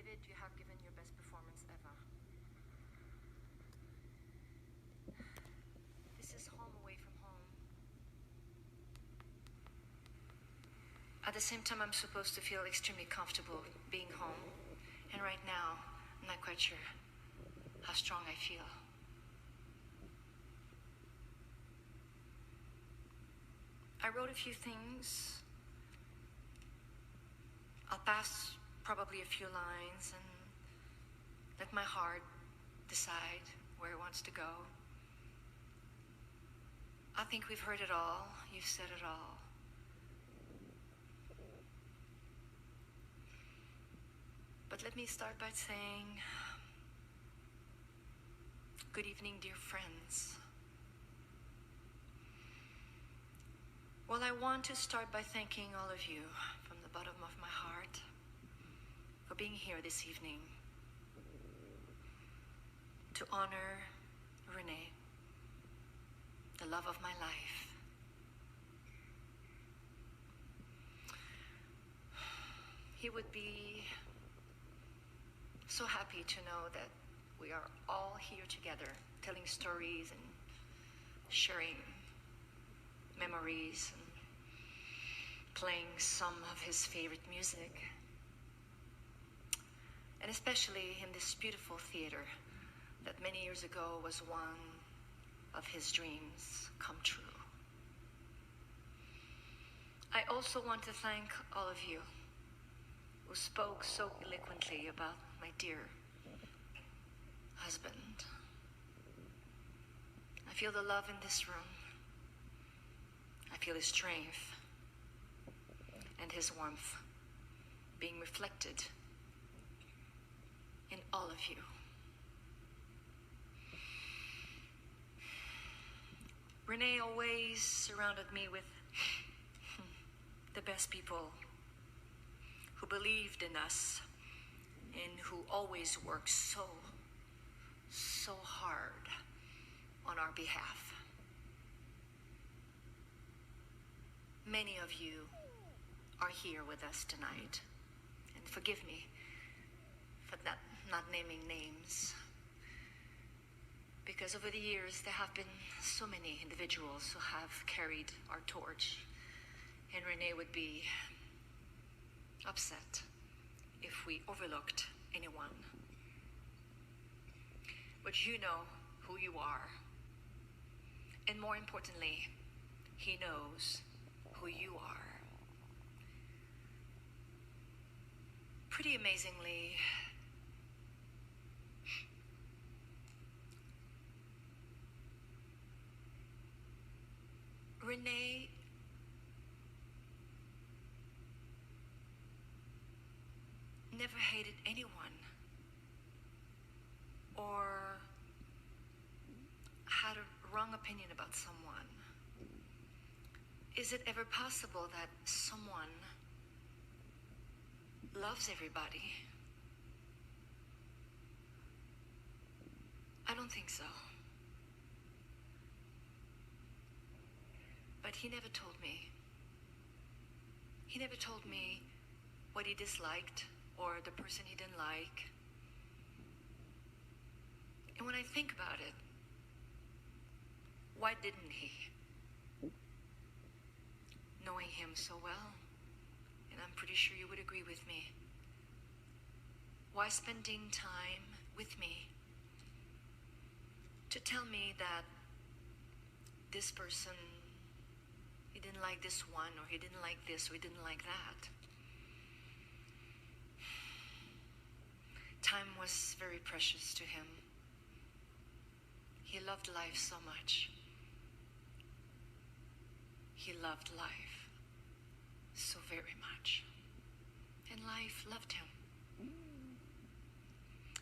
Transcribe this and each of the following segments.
David, you have given your best performance ever. This is home away from home. At the same time, I'm supposed to feel extremely comfortable being home. And right now, I'm not quite sure how strong I feel. I wrote a few things. I'll pass probably a few lines and let my heart decide where it wants to go. I think we've heard it all. You've said it all. But let me start by saying, good evening, dear friends. Well, I want to start by thanking all of you from the bottom of my heart for being here this evening to honor René, the love of my life. He would be so happy to know that we are all here together, telling stories and sharing memories and playing some of his favorite music. And especially in this beautiful theater that many years ago was one of his dreams come true. I also want to thank all of you who spoke so eloquently about my dear husband. I feel the love in this room. I feel his strength and his warmth being reflected in all of you. René always surrounded me with the best people who believed in us and who always worked so hard on our behalf. Many of you are here with us tonight, and forgive me for not naming names, because over the years there have been so many individuals who have carried our torch, and René would be upset if we overlooked anyone. But you know who you are, and more importantly, he knows who you are. Pretty amazingly, René never hated anyone or had a wrong opinion about someone. Is it ever possible that someone loves everybody? I don't think so. But he never told me. He never told me what he disliked or the person he didn't like. And when I think about it, why didn't he? Knowing him so well, and I'm pretty sure you would agree with me, why spending time with me to tell me that this person, he didn't like this one, or he didn't like this, or he didn't like that? Time was very precious to him. He loved life so much. He loved life so very much. And life loved him.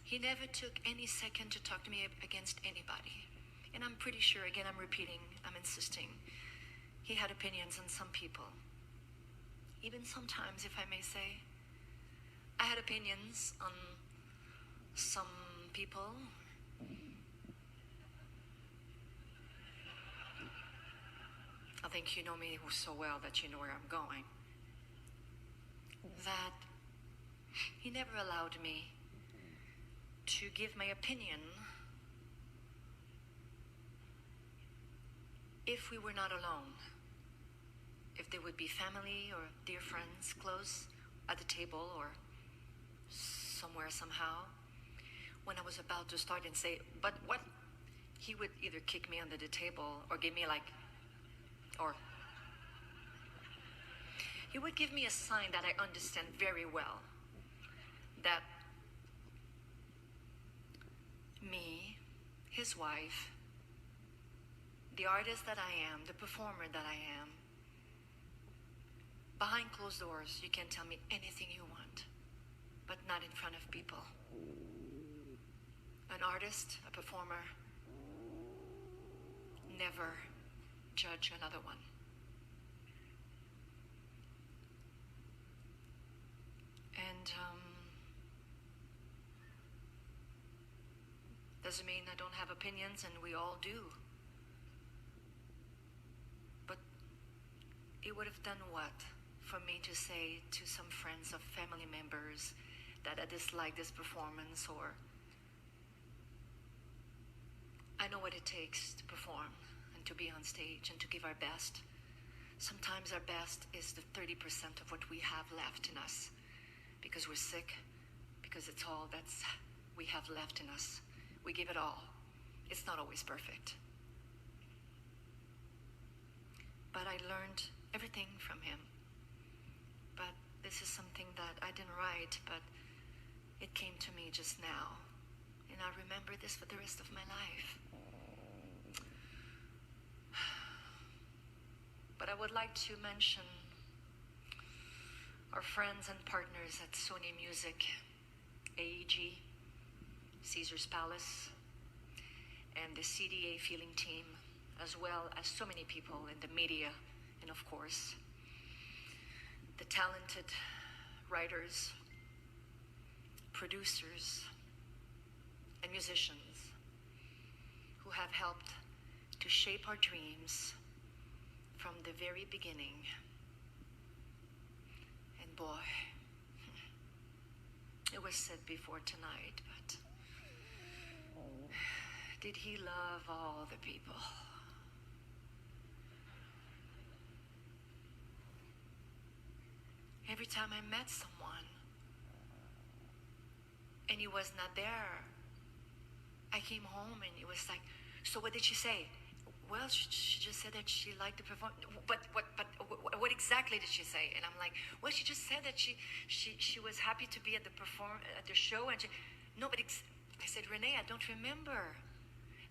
He never took any second to talk to me against anybody. And I'm pretty sure, again, I'm repeating, I'm insisting, he had opinions on some people. Even sometimes, if I may say, I had opinions on some people. I think you know me so well that you know where I'm going. That He never allowed me to give my opinion if we were not alone. If there would be family or dear friends close at the table or somewhere somehow. When I was about to start and say, but what? He would either kick me under the table or give me or he would give me a sign that I understand very well. That me, his wife, the artist that I am, the performer that I am, behind closed doors, you can tell me anything you want, but not in front of people. An artist, a performer, never judge another one. And doesn't mean I don't have opinions, and we all do. But it would have done what for me to say to some friends or family members that I dislike this performance, or I know what it takes to perform and to be on stage and to give our best. Sometimes our best is the 30% of what we have left in us, because we're sick, because it's all that's we have left in us. We give it all. It's not always perfect. But I learned everything from him. But this is something that I didn't write, but it came to me just now. And I remember this for the rest of my life. But I would like to mention our friends and partners at Sony Music, AEG, Caesar's Palace, and the CDA Feeling Team, as well as so many people in the media, and of course, the talented writers, producers, and musicians who have helped to shape our dreams from the very beginning. And boy, it was said before tonight, but did he love all the people? Every time I met someone and he was not there, I came home and it was like, so what did she say? Well, she just said that she liked the performance. But what exactly did she say? And I'm like, well, she just said that she was happy to be at the show, and no, but I said, René, I don't remember.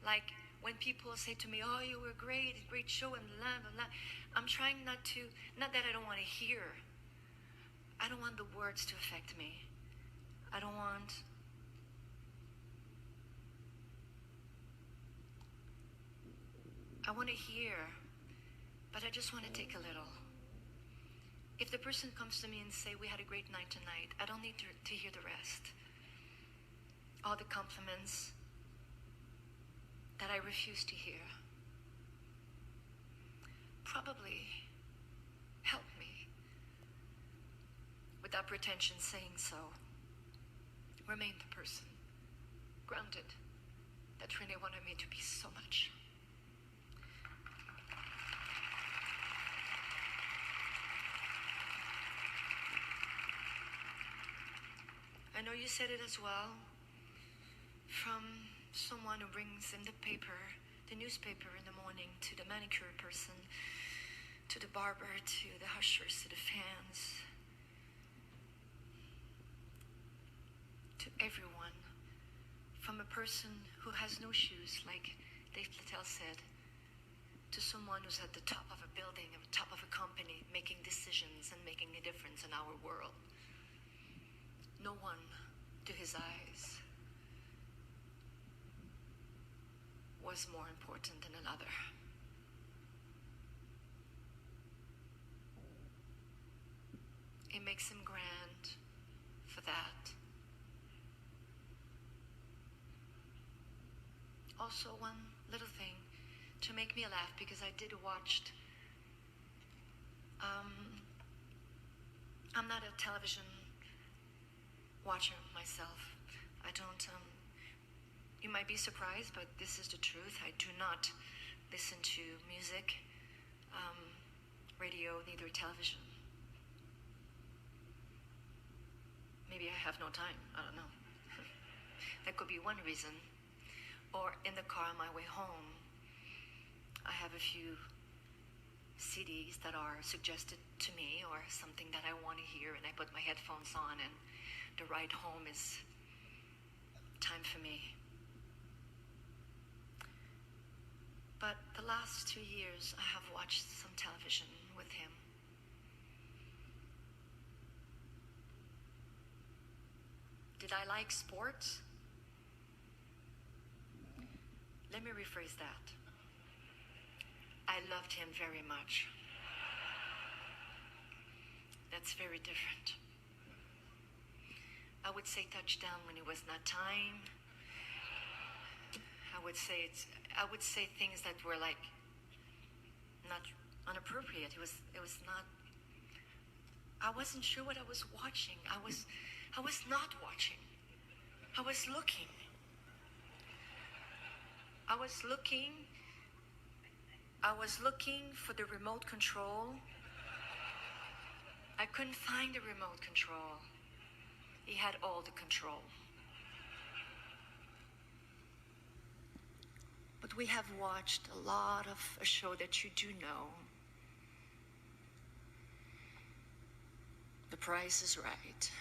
Like when people say to me, oh, you were great show, and blah blah blah. I'm trying not that I don't want to hear. I don't want the words to affect me. I want to hear, but I just want to take a little. If the person comes to me and say, we had a great night tonight, I don't need to hear the rest. All the compliments that I refuse to hear probably help me, without pretension saying so, remain the person, grounded, that René wanted me to be so much. I know you said it as well, from someone who brings in the paper, the newspaper in the morning, to the manicure person, to the barber, to the ushers, to the fans, to everyone, from a person who has no shoes, like Dave Platel said, to someone who's at the top of a building, at the top of a company, making decisions and making a difference in our world. No one, to his eyes, was more important than another. It makes him grand for that. Also, one little thing to make me laugh, because I did watch, I'm not a television watcher myself. I don't, you might be surprised, but this is the truth. I do not listen to music, radio, neither television. Maybe I have no time, I don't know. That could be one reason. Or in the car on my way home, I have a few CDs that are suggested to me or something that I want to hear, and I put my headphones on, and the ride home is time for me. But the last 2 years, I have watched some television with him. Did I like sports? Let me rephrase that. I loved him very much. That's very different. I would say touchdown when it was not time. I would say things that were like not inappropriate. It was not. I wasn't sure what I was watching. I was not watching. I was looking. I was looking for the remote control. I couldn't find the remote control. He had all the control. But we have watched a lot of a show that you do know. The Price is Right.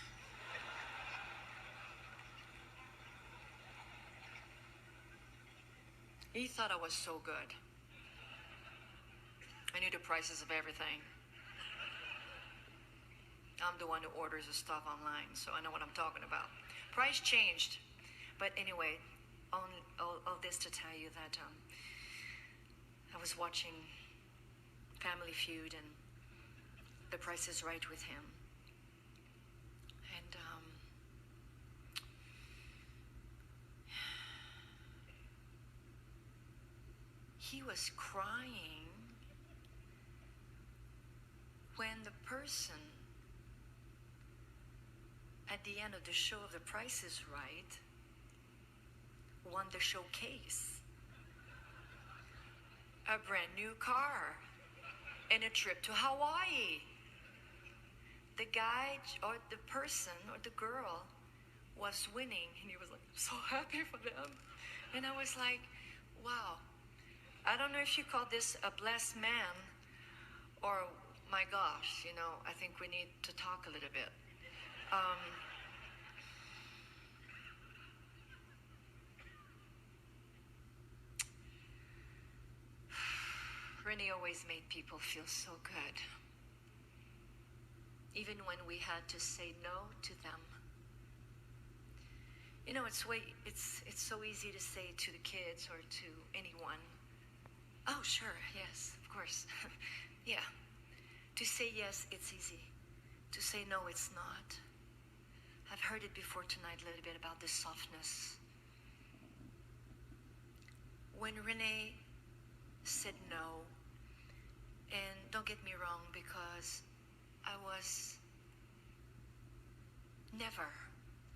He thought I was so good. I knew the prices of everything. I'm the one who orders the stuff online, so I know what I'm talking about. Price changed. But anyway, all this to tell you that I was watching Family Feud and The Price is Right with him. And he was crying when the person at the end of the show of The Price is Right won the showcase. A brand new car and a trip to Hawaii. The guy or the person or the girl was winning, and he was like, I'm so happy for them. And I was like, wow. I don't know if you call this a blessed man or, my gosh, I think we need to talk a little bit. René always made people feel so good. Even when we had to say no to them. It's so easy to say to the kids or to anyone, oh, sure, yes, of course. Yeah. To say yes, it's easy. To say no, it's not. I've heard it before tonight a little bit about this softness. When René said no, and don't get me wrong, because I was never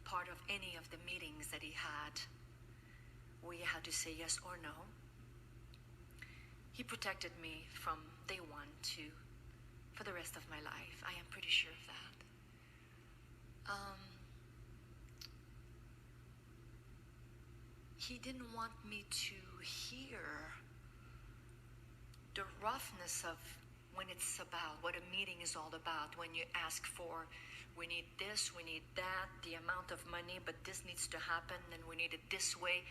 part of any of the meetings that he had where you had to say yes or no. He protected me from day one for the rest of my life. I am pretty sure of that. He didn't want me to hear the roughness of when it's about what a meeting is all about, when you ask for, we need this, we need that, the amount of money, but this needs to happen, and we need it this way.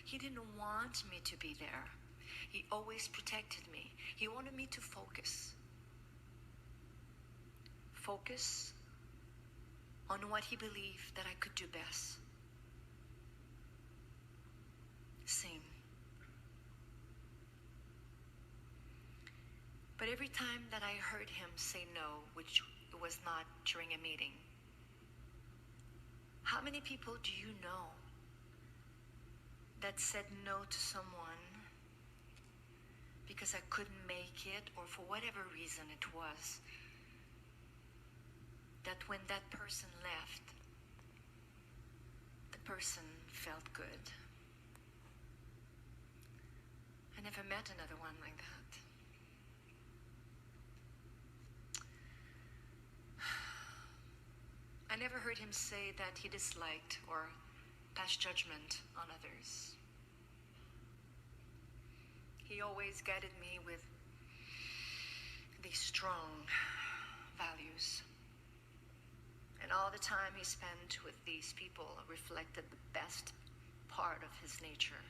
He didn't want me to be there. He always protected me. He wanted me to focus. Focus on what he believed that I could do best. Sing. But every time that I heard him say no, which was not during a meeting, how many people do you know that said no to someone because I couldn't make it, or for whatever reason it was, that when that person left, person felt good. I never met another one like that. I never heard him say that he disliked or passed judgment on others. He always guided me with these strong values. And all the time he spent with these people reflected the best part of his nature.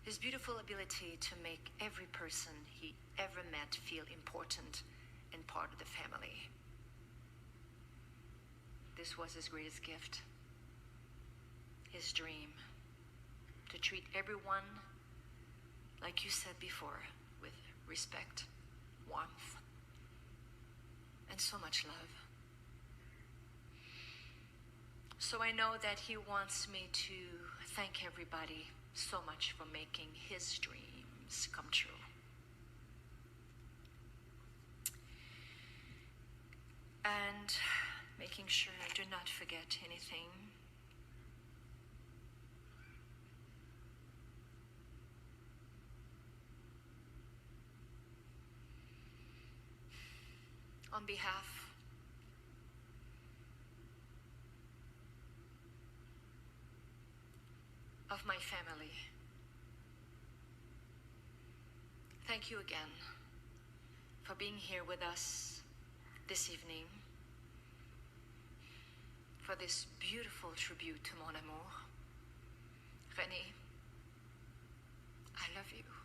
His beautiful ability to make every person he ever met feel important and part of the family. This was his greatest gift. His dream, to treat everyone, like you said before, with respect, warmth, and so much love. So I know that he wants me to thank everybody so much for making his dreams come true. And making sure I do not forget anything. On behalf of my family, thank you again for being here with us this evening for this beautiful tribute to mon amour. René, I love you.